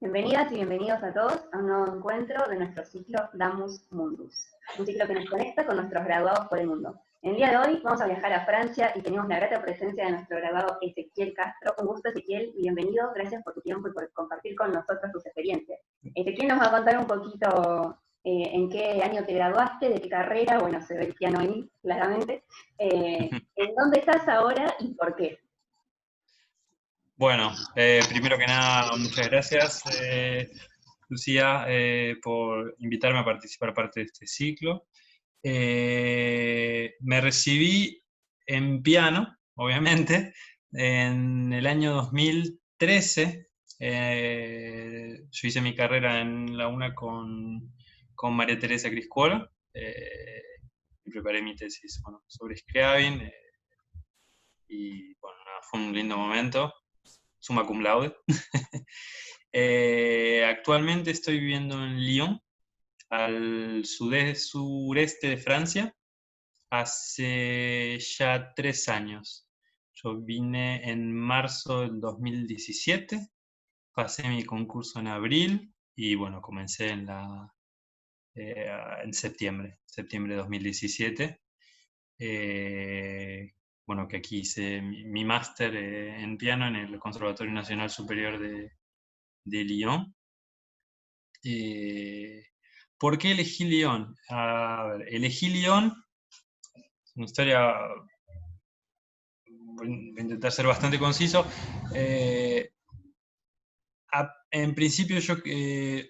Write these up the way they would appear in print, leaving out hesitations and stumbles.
Bienvenidas y bienvenidos a todos a un nuevo encuentro de nuestro ciclo Damus Mundus, un ciclo que nos conecta con nuestros graduados por el mundo. En el día de hoy vamos a viajar a Francia y tenemos la grata presencia de nuestro graduado Ezequiel Castro. Un gusto, Ezequiel, y bienvenido. Gracias por tu tiempo y por compartir con nosotros tus experiencias. Ezequiel nos va a contar un poquito en qué año te graduaste, de qué carrera, bueno, se ve el piano ahí, claramente. ¿En dónde estás ahora y por qué? Bueno, primero que nada, muchas gracias, Lucía, por invitarme a participar parte de este ciclo. Me recibí en piano, obviamente, en el año 2013. Yo hice mi carrera en la UNA con María Teresa Criscuolo, y preparé mi tesis, bueno, sobre Scriabin, y bueno, nada, fue un lindo momento. Summa cum laude. Actualmente estoy viviendo en Lyon, al sureste de Francia, hace ya 3 años. Yo vine en marzo del 2017, pasé mi concurso en abril y bueno, comencé en septiembre de 2017. Bueno, que aquí hice mi máster en piano en el Conservatorio Nacional Superior de Lyon. ¿Por qué elegí Lyon? A ver, elegí Lyon, una historia, voy a intentar ser bastante conciso. En principio yo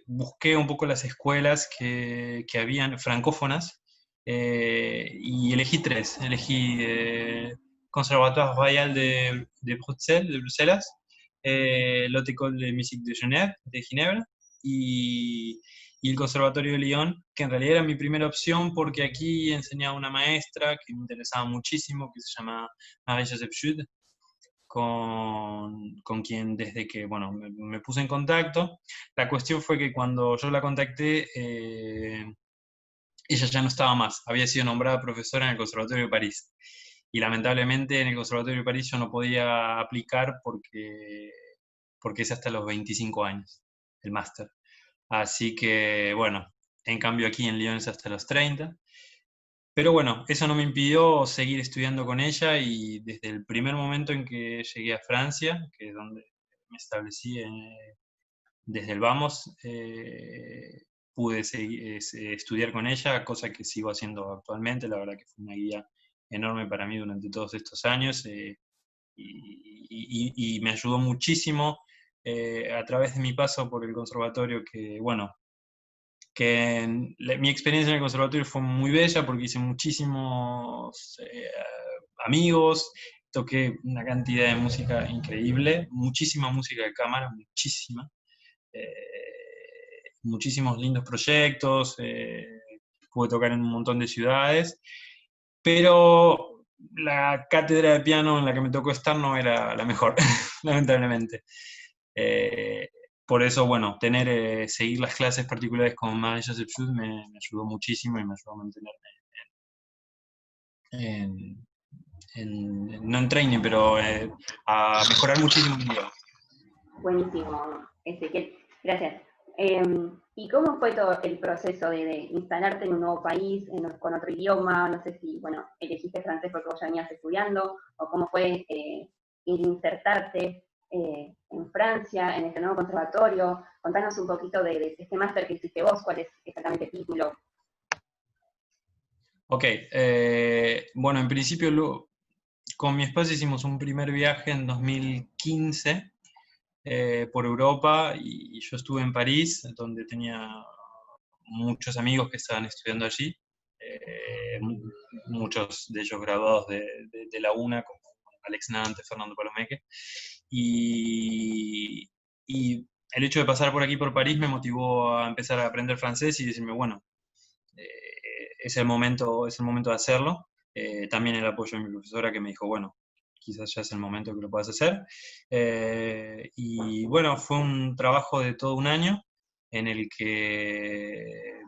busqué un poco las escuelas que habían francófonas, y elegí 3. Elegí Conservatoire Royal de Bruselas, l'Haute École de Musique de Ginebra, y, y el Conservatorio de Lyon, que en realidad era mi primera opción porque aquí enseñaba una maestra que me interesaba muchísimo, que se llama Marie-Joseph Jude, con quien desde que bueno, me puse en contacto. La cuestión fue que cuando yo la contacté, ella ya no estaba más, había sido nombrada profesora en el Conservatorio de París. Y lamentablemente en el Conservatorio de París yo no podía aplicar porque es hasta los 25 años, el máster. Así que bueno, en cambio aquí en Lyon es hasta los 30. Pero bueno, eso no me impidió seguir estudiando con ella y desde el primer momento en que llegué a Francia, que es donde me establecí desde el Vamos, pude estudiar con ella, cosa que sigo haciendo actualmente. La verdad que fue una guía enorme para mí durante todos estos años, y me ayudó muchísimo a través de mi paso por el conservatorio, que bueno, mi experiencia en el conservatorio fue muy bella porque hice muchísimos amigos, toqué una cantidad de música increíble, muchísima música de cámara, muchísima, muchísimos lindos proyectos, pude tocar en un montón de ciudades, pero la cátedra de piano en la que me tocó estar no era la mejor, lamentablemente. Por eso, bueno, seguir las clases particulares con Marie-Joseph Jude me ayudó muchísimo y me ayudó a mantenerme no en training, pero a mejorar muchísimo mi nivel. Buenísimo, Ezequiel. Gracias. ¿Y cómo fue todo el proceso de instalarte en un nuevo país, con otro idioma? No sé si, bueno, elegiste francés porque vos ya venías estudiando, o cómo fue insertarte en Francia, en este nuevo conservatorio. Contanos un poquito de este máster que hiciste vos, cuál es exactamente el título. Ok, bueno, en principio con mi esposa hicimos un primer viaje en 2015 por Europa, y yo estuve en París, donde tenía muchos amigos que estaban estudiando allí, muchos de ellos graduados de la UNA, como Alex Nante, Fernando Palomeque, y el hecho de pasar por aquí, por París, me motivó a empezar a aprender francés y decirme, bueno, es el momento de hacerlo. También el apoyo de mi profesora, que me dijo, bueno, quizás ya es el momento que lo puedas hacer. Y bueno, fue un trabajo de todo un año en el que,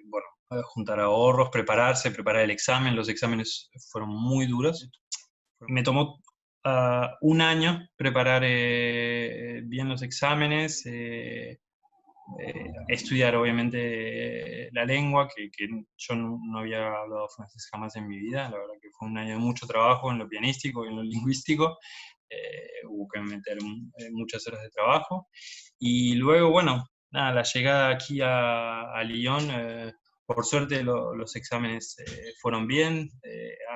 bueno, juntar ahorros, preparar el examen. Los exámenes fueron muy duros. Me tomó un año preparar bien los exámenes, estudiar obviamente la lengua, que yo no había hablado francés jamás en mi vida, la verdad que fue un año de mucho trabajo en lo pianístico y en lo lingüístico, hubo que meter muchas horas de trabajo, y luego, bueno, nada, la llegada aquí a Lyon, por suerte los exámenes fueron bien,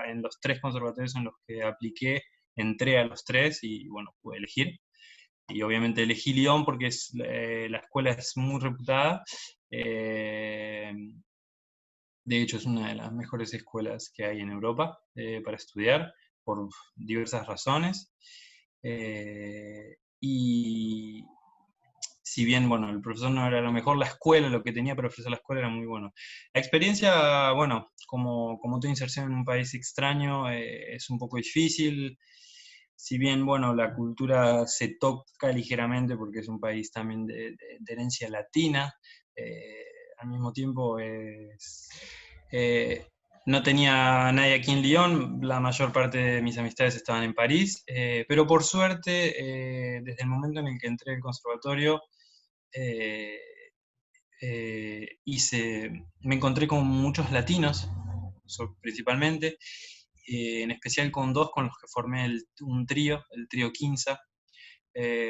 en los 3 conservatorios en los que apliqué, entré a los 3 y bueno, pude elegir. Y obviamente elegí Lyon porque la escuela es muy reputada. eh, de hecho, es una de las mejores escuelas que hay en Europa para estudiar, por diversas razones. Y si bien, bueno, el profesor no era lo mejor, la escuela, lo que tenía para ofrecer la escuela era muy bueno. La experiencia, bueno, como toda inserción en un país extraño, es un poco difícil. Si bien, bueno, la cultura se toca ligeramente porque es un país también de herencia latina, eh, al mismo tiempo eh, no tenía nadie aquí en Lyon, la mayor parte de mis amistades estaban en París, pero por suerte, desde el momento en el que entré al conservatorio, eh, me encontré con muchos latinos, principalmente, en especial con 2 con los que formé un trío, el trío Quinza,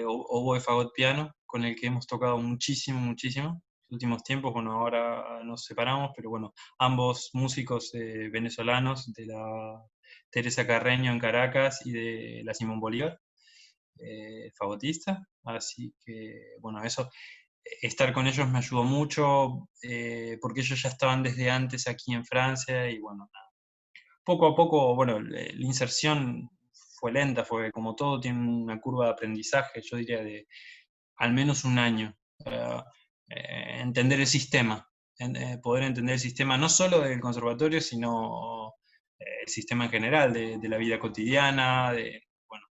oboe, fagot, piano, con el que hemos tocado muchísimo, muchísimo. En los últimos tiempos, bueno, ahora nos separamos, pero bueno, ambos músicos venezolanos, de la Teresa Carreño en Caracas y de la Simón Bolívar, fagotista. Así que, bueno, eso, estar con ellos me ayudó mucho, porque ellos ya estaban desde antes aquí en Francia y bueno, nada. Poco a poco, bueno, la inserción fue lenta, fue como todo, tiene una curva de aprendizaje, yo diría de al menos un año. eh, Entender el sistema, poder entender el sistema no solo del conservatorio, sino el sistema en general, de la vida cotidiana, bueno,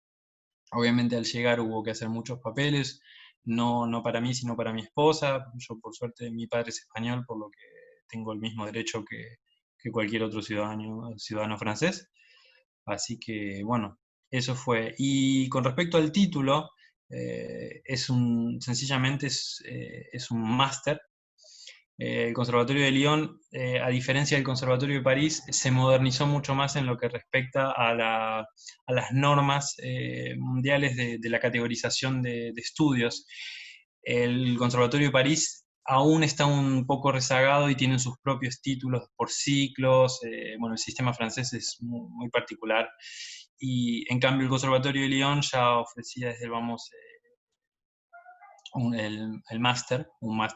obviamente al llegar hubo que hacer muchos papeles, no para mí, sino para mi esposa. Yo por suerte mi padre es español, por lo que tengo el mismo derecho que cualquier otro ciudadano francés. Así que bueno, eso fue. Y con respecto al título, sencillamente es un máster. El Conservatorio de Lyon, a diferencia del Conservatorio de París, se modernizó mucho más en lo que respecta a las normas mundiales de la categorización de estudios. El Conservatorio de París aún está un poco rezagado y tiene sus propios títulos por ciclos. Bueno, el sistema francés es muy particular. Y en cambio el Conservatorio de Lyon ya ofrecía desde, vamos, el máster,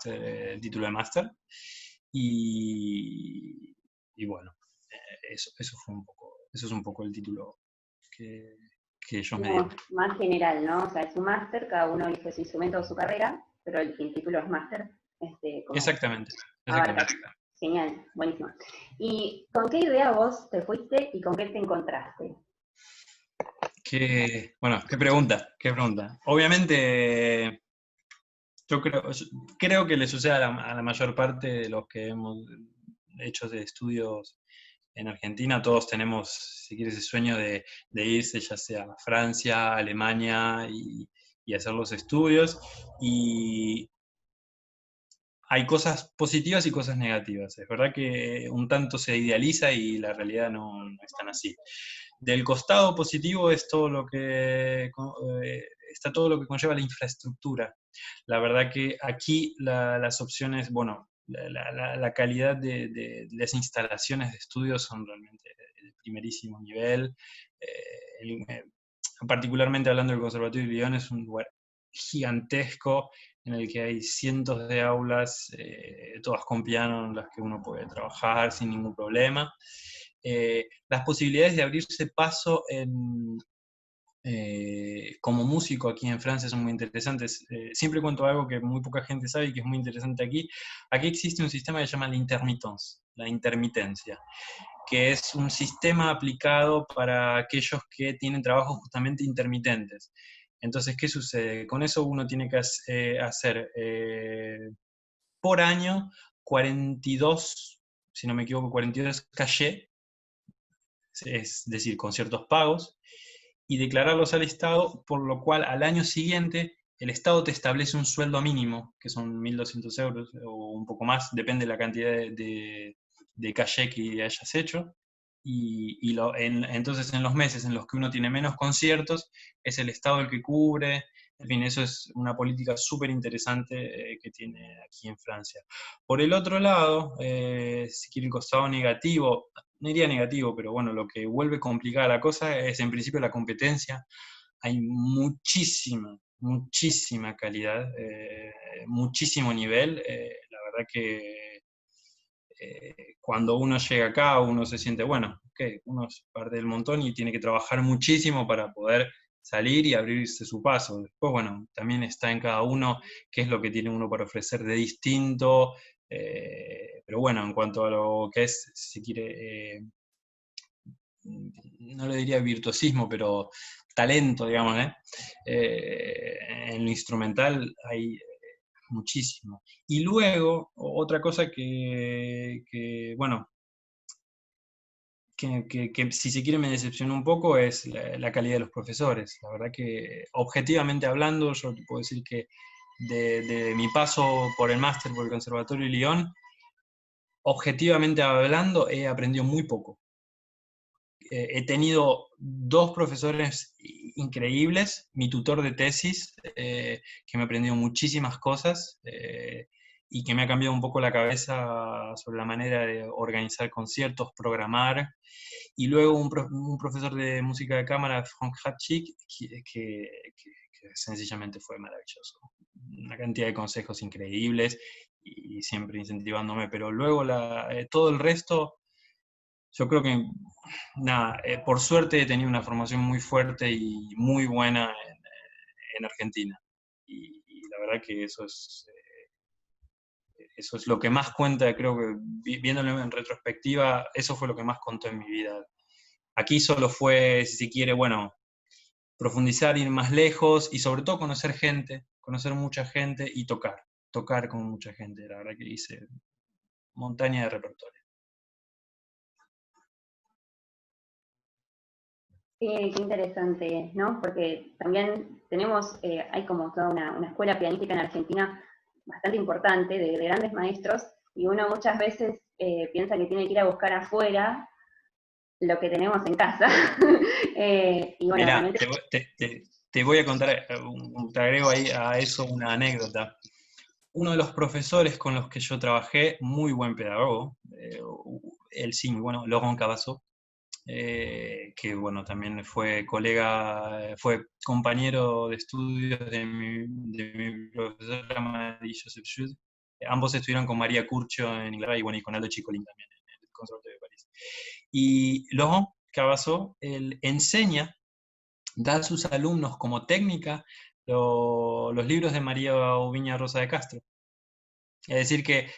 el título de máster. Y, y bueno, eso fue un poco, eso es un poco el título que, que ellos me dieron. Digamos, más general, ¿no? O sea, es un máster, cada uno elige su instrumento o su carrera, pero el título es máster, como Exactamente, abarca. exactamente. Genial, buenísimo. ¿Y con qué idea vos te fuiste y con qué te encontraste? Bueno, qué pregunta, qué pregunta. Obviamente, yo creo que le sucede a la mayor parte de los que hemos hecho de estudios en Argentina. Todos tenemos, si quieres, ese sueño de irse ya sea a Francia, Alemania y hacer los estudios. Y hay cosas positivas y cosas negativas. Es verdad que un tanto se idealiza y la realidad no es tan así. Del costado positivo es todo lo que está todo lo que conlleva la infraestructura. La verdad que aquí las opciones, bueno, la calidad de las instalaciones de estudios son realmente de primerísimo nivel. Particularmente hablando del Conservatorio de Lyon, es un lugar gigantesco en el que hay cientos de aulas, todas con piano, en las que uno puede trabajar sin ningún problema. Las posibilidades de abrirse paso como músico aquí en Francia son muy interesantes. Siempre cuento algo que muy poca gente sabe y que es muy interesante aquí. Aquí existe un sistema que se llama la intermitencia, que es un sistema aplicado para aquellos que tienen trabajos justamente intermitentes. Entonces, ¿qué sucede? Con eso uno tiene que hacer por año 42, si no me equivoco, 42 cachets, es decir, con ciertos pagos, y declararlos al Estado, por lo cual al año siguiente el Estado te establece un sueldo mínimo, que son 1.200 euros o un poco más, depende de la cantidad de caché que hayas hecho. Entonces en los meses en los que uno tiene menos conciertos, es el Estado el que cubre. En fin, eso es una política súper interesante que tiene aquí en Francia. Por el otro lado, si quiere el costado negativo, no diría negativo, pero bueno, lo que vuelve complicada la cosa es en principio la competencia. Hay muchísima calidad, muchísimo nivel. La verdad que cuando uno llega acá, uno se siente, bueno, ok, uno es parte del montón y tiene que trabajar muchísimo para poder salir y abrirse su paso. Después, bueno, también está en cada uno qué es lo que tiene uno para ofrecer de distinto. Pero bueno, en cuanto a lo que es, si quiere, no le diría virtuosismo, pero talento, digamos, ¿eh? En lo instrumental hay muchísimo. Y luego, otra cosa bueno, que si se quiere me decepcionó un poco es la calidad de los profesores. La verdad que, objetivamente hablando, yo te puedo decir que de mi paso por el máster, por el Conservatorio de Lyon, objetivamente hablando, he aprendido muy poco. He tenido dos profesores increíbles, mi tutor de tesis, que me aprendió muchísimas cosas y que me ha cambiado un poco la cabeza sobre la manera de organizar conciertos, programar, y luego un profesor de música de cámara, Frank Hatchik, que sencillamente fue maravilloso. Una cantidad de consejos increíbles y siempre incentivándome, pero luego todo el resto yo creo que, nada, por suerte he tenido una formación muy fuerte y muy buena en Argentina. Y la verdad que eso es lo que más cuenta, creo que viéndolo en retrospectiva, eso fue lo que más contó en mi vida. Aquí solo fue, si se quiere, bueno, profundizar, ir más lejos y sobre todo conocer gente, conocer mucha gente y tocar con mucha gente. La verdad que hice montaña de repertorio. Qué interesante, ¿no? Porque también tenemos, hay como toda una escuela pianística en Argentina bastante importante, de grandes maestros, y uno muchas veces piensa que tiene que ir a buscar afuera lo que tenemos en casa. Y bueno, Mirá, realmente te voy a contar, te agrego ahí a eso una anécdota. Uno de los profesores con los que yo trabajé, muy buen pedagogo, él sí, muy bueno, Laurent Cabasso, que bueno, también fue colega, fue compañero de estudios de mi profesora Marie Joseph Schut. Ambos estuvieron con María Curcio en Inglaterra y bueno, y con Aldo Chicolín también en el Conservatorio de París. Y Laurent Cabasso, él enseña, da a sus alumnos como técnica los libros de María Ubiña Rosa de Castro. Es decir que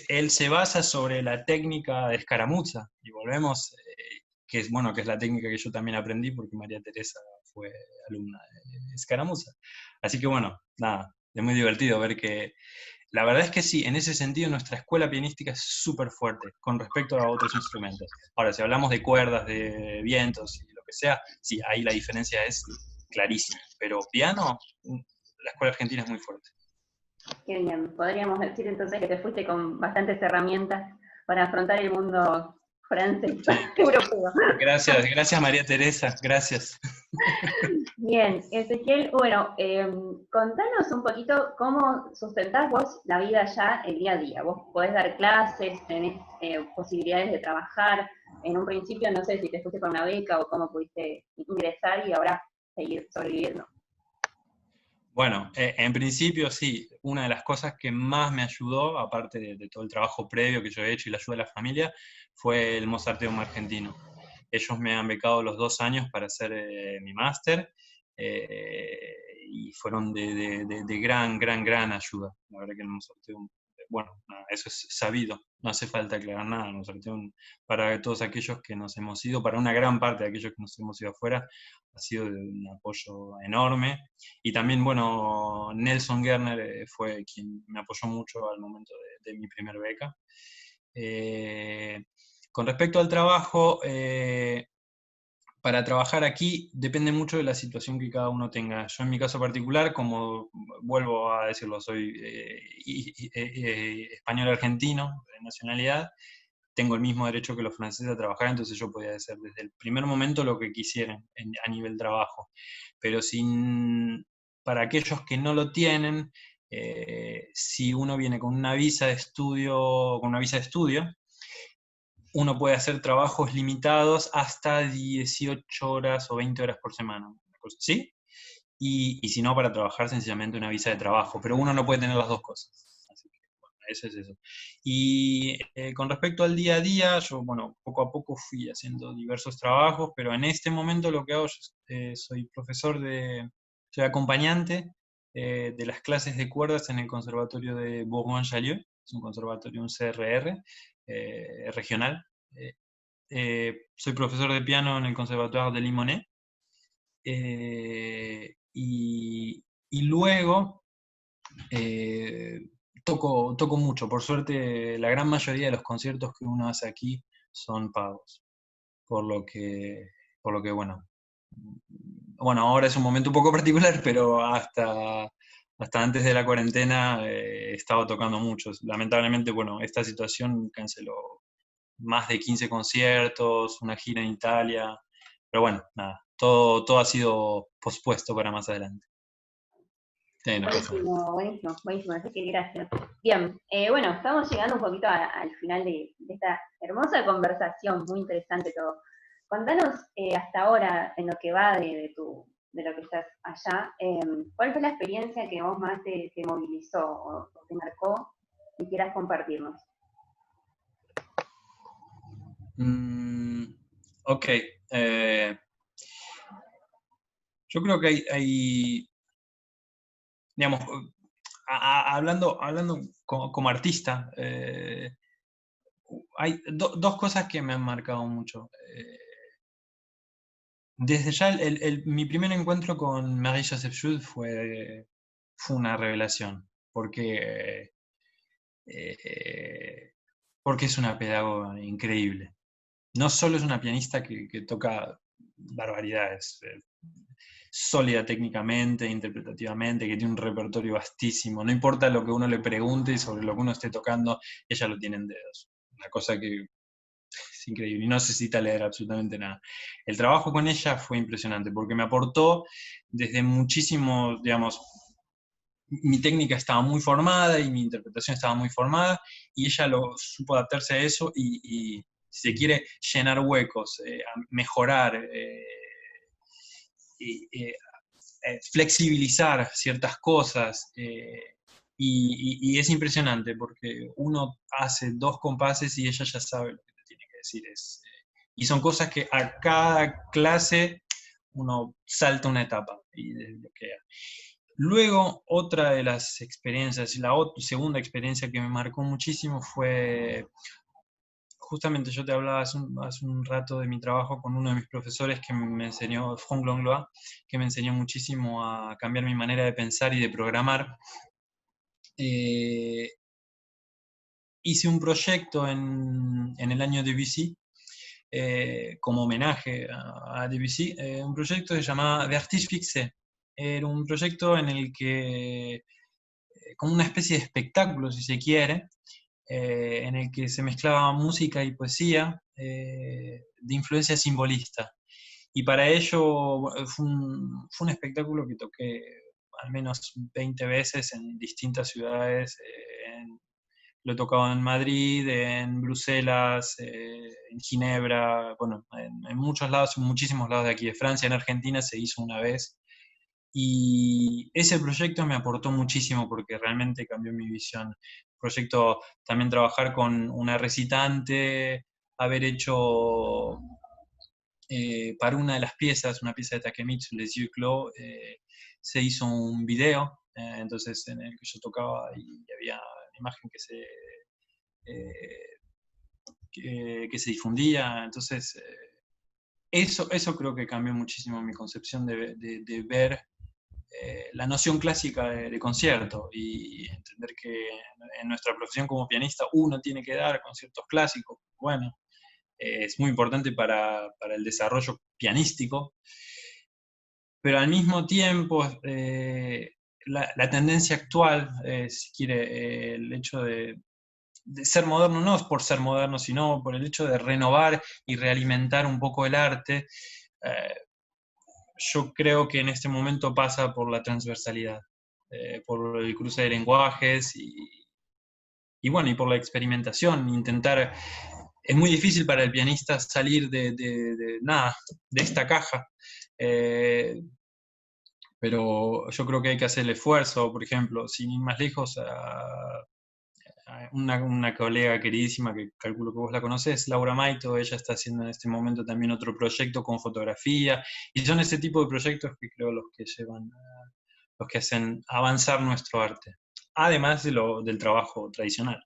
él se basa sobre la técnica de escaramuza, y volvemos, que es bueno, que es la técnica que yo también aprendí porque María Teresa fue alumna de escaramuza. Así que bueno, nada, es muy divertido ver que la verdad es que sí, en ese sentido nuestra escuela pianística es súper fuerte con respecto a otros instrumentos. Ahora, si hablamos de cuerdas, de vientos y lo que sea, sí, ahí la diferencia es clarísima. Pero piano, la escuela argentina es muy fuerte. qué bien. Podríamos decir entonces que te fuiste con bastantes herramientas para afrontar el mundo francés, Sí. europeo. Gracias María Teresa, gracias. Bien, Ezequiel, bueno, contanos un poquito cómo sustentás vos la vida ya el día a día. Vos podés dar clases, tenés posibilidades de trabajar. En un principio no sé si te fuiste con una beca o cómo pudiste ingresar y ahora seguir sobreviviendo. Bueno, en principio sí, una de las cosas que más me ayudó, aparte de todo el trabajo previo que yo he hecho y la ayuda de la familia, fue el Mozarteum argentino. Ellos me han becado los 2 años para hacer mi máster y fueron de gran ayuda. La verdad que el Mozarteum, bueno, nada, eso es sabido, no hace falta aclarar nada. El Mozarteum, para todos aquellos que nos hemos ido, para una gran parte de aquellos que nos hemos ido afuera, ha sido de un apoyo enorme. Y también, bueno, Nelson Gerner fue quien me apoyó mucho al momento de mi primer beca. Eh, con respecto al trabajo, para trabajar aquí depende mucho de la situación que cada uno tenga. Yo en mi caso particular, como vuelvo a decirlo, soy español argentino de nacionalidad, tengo el mismo derecho que los franceses a trabajar, entonces yo podía hacer desde el primer momento lo que quisieran a nivel trabajo. Pero para aquellos que no lo tienen, si uno viene con una visa de estudio, uno puede hacer trabajos limitados hasta 18 horas o 20 horas por semana, una cosa así. Y si no, para trabajar sencillamente una visa de trabajo, pero uno no puede tener las dos cosas. Así que, bueno, eso es eso. Y con respecto al día a día, yo, bueno, poco a poco fui haciendo diversos trabajos, pero en este momento lo que hago, soy soy acompañante de las clases de cuerdas en el Conservatorio de Bourgogne-Jallieu, es un conservatorio, un CRR regional. Soy profesor de piano en el Conservatoire de Limonet. Y luego toco mucho. Por suerte, la gran mayoría de los conciertos que uno hace aquí son pagos. Por lo que, bueno, ahora es un momento un poco particular, pero hasta antes de la cuarentena estaba tocando mucho. Lamentablemente, bueno, esta situación canceló más de 15 conciertos, una gira en Italia, pero bueno, nada, todo ha sido pospuesto para más adelante. Sí, no pasa nada. Buenísimo, buenísimo, buenísimo, así que gracias. Bien, bueno, estamos llegando un poquito al final de esta hermosa conversación, muy interesante todo. Contanos hasta ahora, en lo que va de lo que estás allá, ¿cuál fue la experiencia que vos más te movilizó o te marcó y quieras compartirnos? Ok, yo creo que digamos, hablando como artista, hay dos cosas que me han marcado mucho. Desde ya, mi primer encuentro con Marie-Joseph Schut fue una revelación, eh, porque es una pedagoga increíble. No solo es una pianista que toca barbaridades, sólida técnicamente, interpretativamente, que tiene un repertorio vastísimo. No importa lo que uno le pregunte y sobre lo que uno esté tocando, ella lo tiene en dedos. Una cosa que es increíble y no necesita leer absolutamente nada. El trabajo con ella fue impresionante porque me aportó desde muchísimo, digamos, mi técnica estaba muy formada y mi interpretación estaba muy formada y ella lo supo adaptarse a eso y si se quiere, llenar huecos, mejorar, flexibilizar ciertas cosas. Y es impresionante porque uno hace dos compases y ella ya sabe lo que te tiene que decir. Y son cosas que a cada clase uno salta una etapa y desbloquea. Luego, otra de las experiencias, la segunda experiencia que me marcó muchísimo fue, justamente yo te hablaba hace un rato de mi trabajo con uno de mis profesores que me enseñó, Franck Langlois, que me enseñó muchísimo a cambiar mi manera de pensar y de programar. Hice un proyecto en el año Debussy, como homenaje a Debussy, un proyecto que se llamaba The Artiste Fixé. Era un proyecto en el que, como una especie de espectáculo, si se quiere, en el que se mezclaba música y poesía de influencia simbolista. Y para ello fue un espectáculo que toqué al menos 20 veces en distintas ciudades. Lo he tocado en Madrid, en Bruselas, en Ginebra, bueno, en muchos lados, en muchísimos lados de aquí de Francia, en Argentina se hizo una vez. Y ese proyecto me aportó muchísimo porque realmente cambió mi visión. Proyecto también trabajar con una recitante, haber hecho para una de las piezas, una pieza de Takemitsu, Les Yeux Clos, se hizo un video, entonces en el que yo tocaba y había una imagen que se difundía, entonces eso creo que cambió muchísimo mi concepción de ver la noción clásica de concierto y entender que en nuestra profesión como pianista uno tiene que dar conciertos clásicos. Bueno, es muy importante para el desarrollo pianístico, pero al mismo tiempo la tendencia actual, si quiere, el hecho de ser moderno, no es por ser moderno, sino por el hecho de renovar y realimentar un poco el arte, eh, yo creo que en este momento pasa por la transversalidad, por el cruce de lenguajes y bueno, y por la experimentación, intentar. Es muy difícil para el pianista salir de nada, de esta caja, pero yo creo que hay que hacer el esfuerzo. Por ejemplo, sin ir más lejos, una colega queridísima que calculo que vos la conocés, Laura Maito, ella está haciendo en este momento también otro proyecto con fotografía, y son ese tipo de proyectos que creo los que llevan, los que hacen avanzar nuestro arte, además del trabajo tradicional.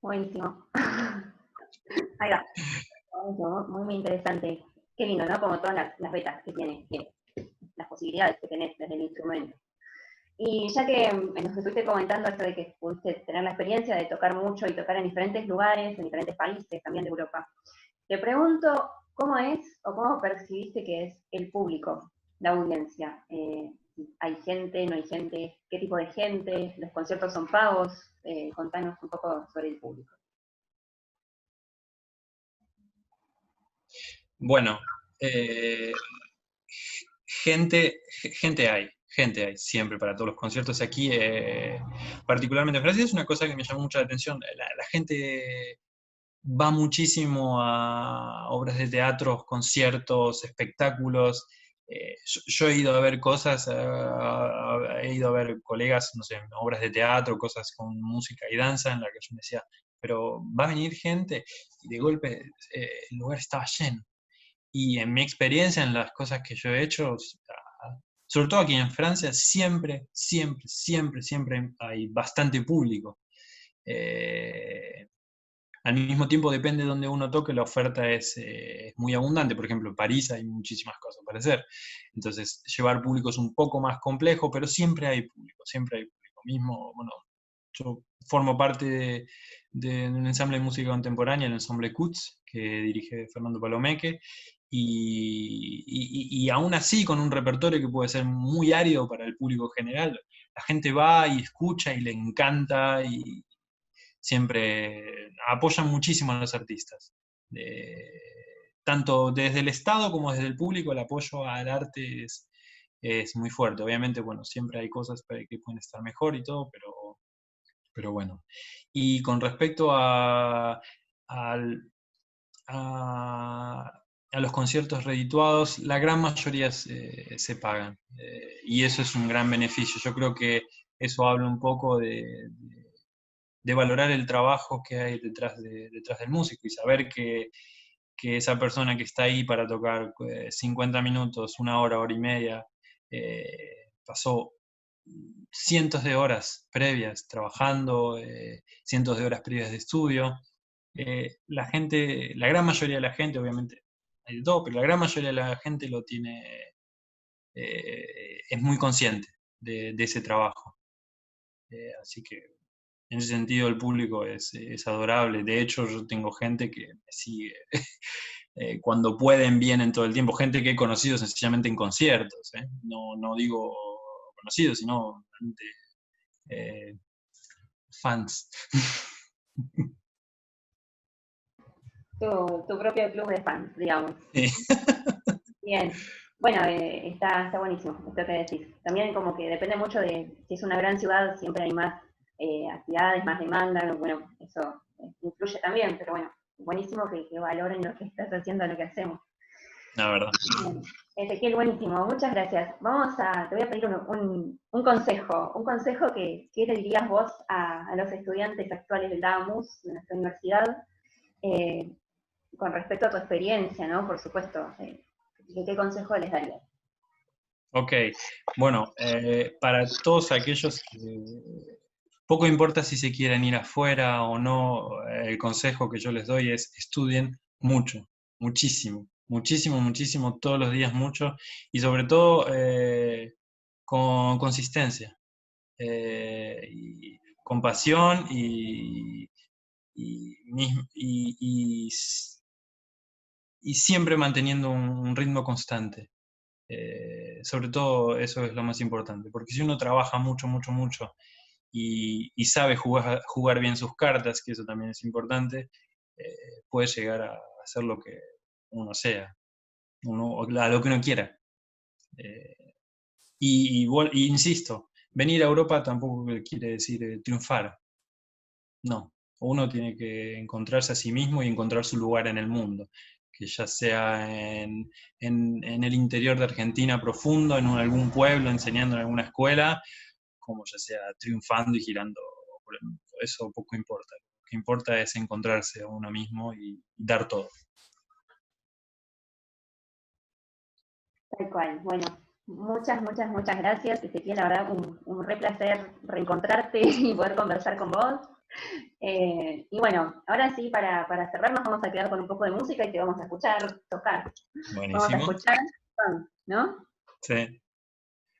Buenísimo. Ahí va. Buenísimo, muy, muy interesante. Qué lindo, ¿no? Como todas las betas que tiene, las posibilidades que tenés desde el instrumento. Y ya que nos estuviste comentando esto de que pudiste tener la experiencia de tocar mucho y tocar en diferentes lugares, en diferentes países, también de Europa, te pregunto, ¿cómo es o cómo percibiste que es el público, la audiencia? ¿Hay gente, no hay gente? ¿Qué tipo de gente? ¿Los conciertos son pagos? Contanos un poco sobre el público. Bueno, eh, gente, gente hay siempre para todos los conciertos aquí, particularmente en Francia, es una cosa que me llamó mucho la atención. La gente va muchísimo a obras de teatro, conciertos, espectáculos. Yo he ido a ver cosas, he ido a ver colegas, no sé, obras de teatro, cosas con música y danza, en la que yo me decía, pero va a venir gente, y de golpe el lugar estaba lleno. Y en mi experiencia, en las cosas que yo he hecho, sobre todo aquí en Francia, siempre, siempre, siempre, siempre hay bastante público. Eh, Al mismo tiempo, depende de donde uno toque, la oferta es muy abundante. Por ejemplo, en París hay muchísimas cosas para hacer. Entonces, llevar público es un poco más complejo, pero siempre hay público, siempre hay público. Mismo, bueno, yo formo parte de un ensamble de música contemporánea, el ensamble Kutz, que dirige Fernando Palomeque, y aún así, con un repertorio que puede ser muy árido para el público general, la gente va y escucha y le encanta y siempre apoyan muchísimo a los artistas. Tanto desde el Estado como desde el público, el apoyo al arte es muy fuerte. Obviamente, bueno, siempre hay cosas que pueden estar mejor y todo, pero bueno. Y con respecto al, a, a los conciertos redituados, la gran mayoría se pagan. Y eso es un gran beneficio. Yo creo que eso habla un poco de valorar el trabajo que hay detrás del músico y saber que esa persona que está ahí para tocar 50 minutos, una hora, hora y media, pasó cientos de horas previas trabajando, cientos de horas previas de estudio. La gente, la gran mayoría de la gente, obviamente, hay de todo, pero la gran mayoría de la gente lo tiene, es muy consciente de ese trabajo. Así que en ese sentido el público es adorable. De hecho, yo tengo gente que me sigue. Cuando pueden, vienen todo el tiempo. Gente que he conocido sencillamente en conciertos. No, no digo conocidos, sino eh, fans. Tu propio club de fans, digamos. Sí. Bien. Bueno, está buenísimo esto que decís. También como que depende mucho de si es una gran ciudad, siempre hay más actividades, más demanda. Bueno, eso influye también, pero bueno, buenísimo que valoren lo que estás haciendo, lo que hacemos. La verdad. Ezequiel, buenísimo, muchas gracias. Te voy a pedir un consejo que le dirías vos a los estudiantes actuales del DAMUS, de nuestra universidad, eh, con respecto a tu experiencia, ¿no? Por supuesto, ¿qué consejo les darías? Ok, bueno, para todos aquellos que poco importa si se quieren ir afuera o no, el consejo que yo les doy es estudien mucho, muchísimo, muchísimo, muchísimo, todos los días mucho, y sobre todo con consistencia, y con pasión y, y- y siempre manteniendo un ritmo constante. Sobre todo eso es lo más importante, porque si uno trabaja mucho, mucho, mucho y sabe jugar bien sus cartas, que eso también es importante, puede llegar a hacer lo que uno sea, a lo que uno quiera. Eh, y insisto, venir a Europa tampoco quiere decir triunfar, no. Uno tiene que encontrarse a sí mismo y encontrar su lugar en el mundo, que ya sea en el interior de Argentina profundo, en algún pueblo, enseñando en alguna escuela, como ya sea triunfando y girando por el mundo. Eso poco importa. Lo que importa es encontrarse a uno mismo y dar todo. Tal cual. Bueno, muchas, muchas, muchas gracias, Ezequiel. La verdad, un re placer reencontrarte y poder conversar con vos. Y bueno, ahora sí, para cerrar, nos vamos a quedar con un poco de música y te vamos a escuchar tocar. Vamos a Buenísimo. escuchar, ¿no? Sí.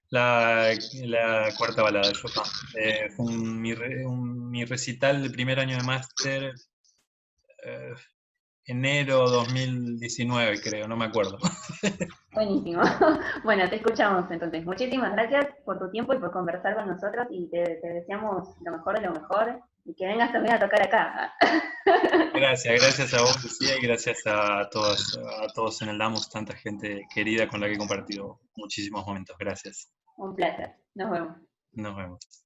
La cuarta balada de Chopin. Fue mi recital de primer año de máster, eh, enero 2019, creo, no me acuerdo. Buenísimo. Bueno, te escuchamos entonces. Muchísimas gracias por tu tiempo y por conversar con nosotros y te deseamos lo mejor de lo mejor y que vengas también a tocar acá. Gracias a vos, Lucía, y gracias a todos en el Damos, tanta gente querida con la que he compartido muchísimos momentos. Gracias. Un placer. Nos vemos. Nos vemos.